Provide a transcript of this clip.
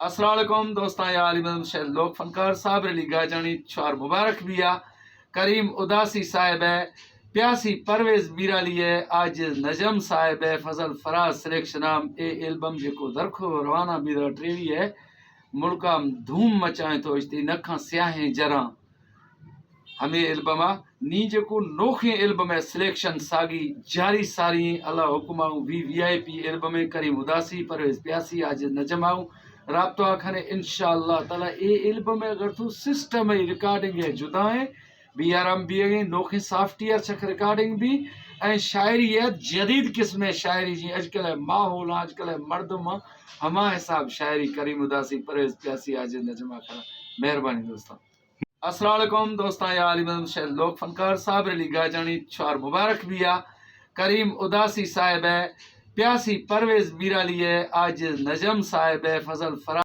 अस्सलाम वालेकुम दोस्तां यार लोक फनकार साहब रली गाजानी छुआर मुबारक बिया करीम उदासी साहिब है प्यासी परवेज बीराली है आज नजम साहिब है फजल फराज सिलेक्शनाम ए एल्बम जेको दरखो रवाना बीरा ट्रेवी है मुल्का धूम मचाए तो इश्ती नखा स्याहें जरा हमें एल्बम नी जेको नोखे एल्बम है सिलेक्शन सागी जारी सारी अल्लाह हुकुमाऊ वीआईपी एल्बम है करीम उदासी परवेज प्यासी आज नजमाऊ राब्तो आखने इंशाअल्लाह ताला ए एल्बम अगर तू सिस्टम है रिकॉर्डिंग है जुदा है बीआरएम भी है नोखे सॉफ्टवेयर छक रिकॉर्डिंग भी ऐ शायरी है जदीद किस्म है शायरी जी आजकल माहौल आजकल मर्दम हमा हिसाब शायरी करीम उदासी परवेज प्यासी आज नजमा खरा मेहरबानी दोस्तों अस्सलाम वालेकुम दोस्तां यार लोक फनकार साहब रली गाजानी छुआर मुबारक बिया करीम उदासी साहिब है प्यासी परवेज बीराली है आज नजम साहिब है फजल फराज